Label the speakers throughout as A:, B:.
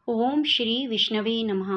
A: ओम श्री विष्णवे नमः।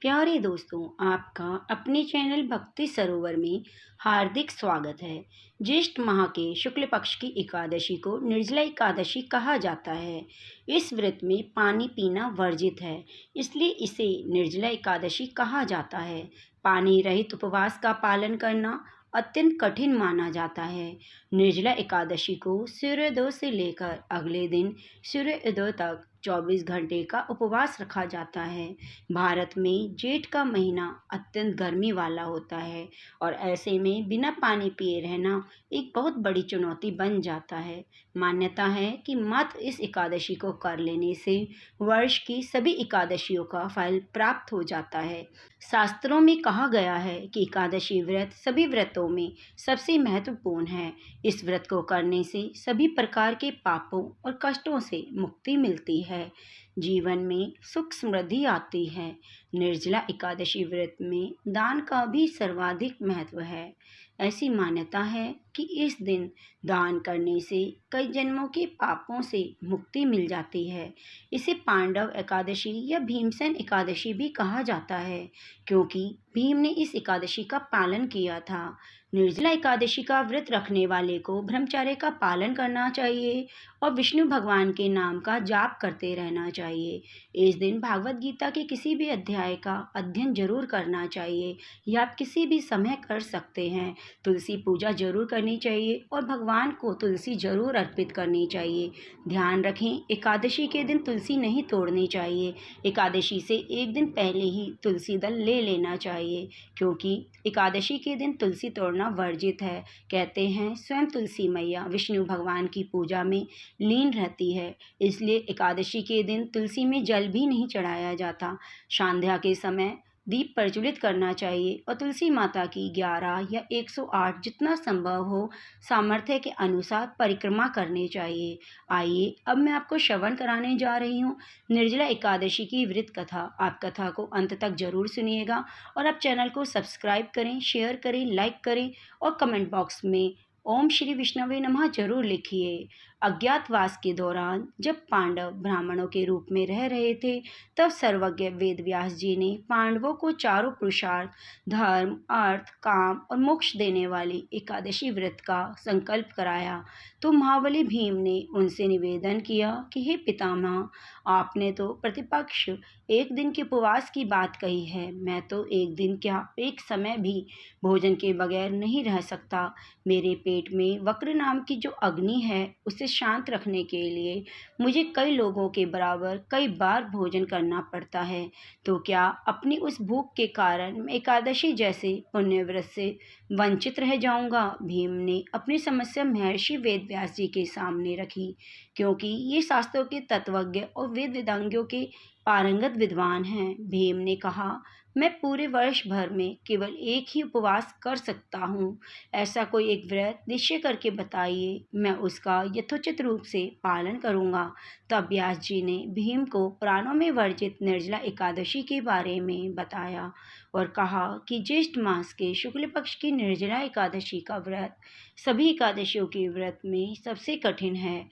A: प्यारे दोस्तों, आपका अपने चैनल भक्ति सरोवर में हार्दिक स्वागत है। ज्येष्ठ माह के शुक्ल पक्ष की एकादशी को निर्जला एकादशी कहा जाता है। इस व्रत में पानी पीना वर्जित है, इसलिए इसे निर्जला एकादशी कहा जाता है। पानी रहित उपवास का पालन करना अत्यंत कठिन माना जाता है। निर्जला एकादशी को सूर्योदय से लेकर अगले दिन सूर्योदय तक 24 घंटे का उपवास रखा जाता है। भारत में जेठ का महीना अत्यंत गर्मी वाला होता है और ऐसे में बिना पानी पिए रहना एक बहुत बड़ी चुनौती बन जाता है। मान्यता है कि मात्र इस एकादशी को कर लेने से वर्ष की सभी एकादशियों का फल प्राप्त हो जाता है। शास्त्रों में कहा गया है कि एकादशी व्रत सभी व्रतों में सबसे महत्वपूर्ण है। इस व्रत को करने से सभी प्रकार के पापों और कष्टों से मुक्ति मिलती है, जीवन में सुख समृद्धि आती है। निर्जला एकादशी व्रत में दान का भी सर्वाधिक महत्व है। ऐसी मान्यता है कि इस दिन दान करने से कई जन्मों के पापों से मुक्ति मिल जाती है। इसे पांडव एकादशी या भीमसेन एकादशी भी कहा जाता है, क्योंकि भीम ने इस एकादशी का पालन किया था। निर्जला एकादशी का व्रत रखने वाले को ब्रह्मचर्य का पालन करना चाहिए और विष्णु भगवान के नाम का जाप करते रहना चाहिए। इस दिन भागवत गीता के किसी भी अध्याय का अध्ययन जरूर करना चाहिए, या आप किसी भी समय कर सकते हैं। तुलसी पूजा जरूर करनी चाहिए और भगवान को तुलसी जरूर अर्पित करनी चाहिए। ध्यान रखें, एकादशी के दिन तुलसी नहीं तोड़नी चाहिए। एकादशी से एक दिन पहले ही तुलसी दल ले लेना चाहिए, क्योंकि एकादशी के दिन तुलसी तोड़ना वर्जित है। कहते हैं स्वयं तुलसी मैया विष्णु भगवान की पूजा में लीन रहती है, इसलिए एकादशी के दिन तुलसी में जल भी नहीं चढ़ाया जाता। संध्या के समय दीप प्रज्वलित करना चाहिए और तुलसी माता की 11 या 108 जितना संभव हो सामर्थ्य के अनुसार परिक्रमा करनी चाहिए। आइए अब मैं आपको श्रवण कराने जा रही हूँ निर्जला एकादशी की व्रत कथा। आप कथा को अंत तक जरूर सुनिएगा और आप चैनल को सब्सक्राइब करें, शेयर करें, लाइक करें और कमेंट बॉक्स में ओम श्री विष्णवे नमः जरूर लिखिए। अज्ञातवास के दौरान जब पांडव ब्राह्मणों के रूप में रह रहे थे, तब सर्वज्ञ वेद व्यास जी ने पांडवों को चारों पुरुषार्थ धर्म, अर्थ, काम और मोक्ष देने वाली एकादशी व्रत का संकल्प कराया। तो महाबली भीम ने उनसे निवेदन किया कि हे पितामह, आपने तो प्रतिपक्ष एक दिन के उपवास की बात कही है। मैं तो एक दिन क्या, एक समय भी भोजन के बगैर नहीं रह सकता। मेरे पेट में वक्र नाम की जो अग्नि है, उसे शांत रखने के लिए मुझे कई लोगों के बराबर कई बार भोजन करना पड़ता है। तो क्या अपनी उस भूख के कारण मैं एकादशी जैसे पुण्य व्रत से वंचित रह जाऊंगा? भीम ने अपनी समस्या महर्षि वेद व्यास जी के सामने रखी, क्योंकि ये शास्त्रों के तत्वज्ञ और वेद वेदांगों के पारंगत विद्वान हैं। भीम ने कहा, मैं पूरे वर्ष भर में केवल एक ही उपवास कर सकता हूँ। ऐसा कोई एक व्रत निश्चय करके बताइए, मैं उसका यथोचित रूप से पालन करूँगा। तब व्यास जी ने भीम को पुराणों में वर्जित निर्जला एकादशी के बारे में बताया और कहा कि ज्येष्ठ मास के शुक्ल पक्ष की निर्जला एकादशी का व्रत सभी एकादशियों के व्रत में सबसे कठिन है।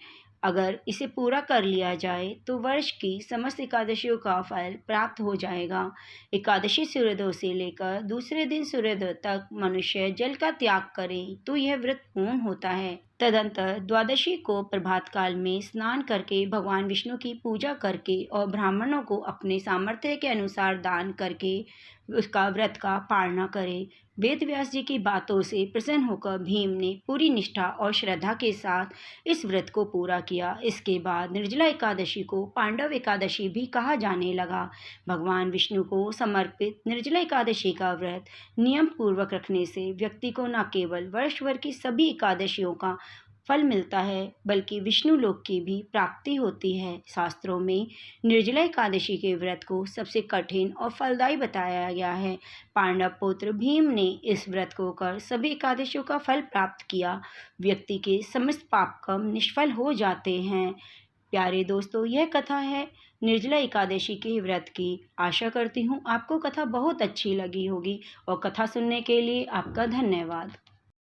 A: अगर इसे पूरा कर लिया जाए तो वर्ष की समस्त एकादशियों का फल प्राप्त हो जाएगा। एकादशी सूर्योदय से लेकर दूसरे दिन सूर्योदय तक मनुष्य जल का त्याग करे तो यह व्रत पूर्ण होता है। तदंतर द्वादशी को प्रभात काल में स्नान करके भगवान विष्णु की पूजा करके और ब्राह्मणों को अपने सामर्थ्य के अनुसार दान करके उसका व्रत का पालना करे। वेद व्यास जी की बातों से प्रसन्न होकर भीम ने पूरी निष्ठा और श्रद्धा के साथ इस व्रत को पूरा किया। इसके बाद निर्जला एकादशी को पांडव एकादशी भी कहा जाने लगा। भगवान विष्णु को समर्पित निर्जला एकादशी का व्रत नियम पूर्वक रखने से व्यक्ति को न केवल वर्ष भर की सभी एकादशियों का फल मिलता है, बल्कि विष्णु लोक की भी प्राप्ति होती है। शास्त्रों में निर्जला एकादशी के व्रत को सबसे कठिन और फलदायी बताया गया है। पांडव पुत्र भीम ने इस व्रत को कर सभी एकादशियों का फल प्राप्त किया। व्यक्ति के समस्त पाप कर्म निष्फल हो जाते हैं। प्यारे दोस्तों, यह कथा है निर्जला एकादशी के व्रत की। आशा करती हूँ आपको कथा बहुत अच्छी लगी होगी और कथा सुनने के लिए आपका धन्यवाद।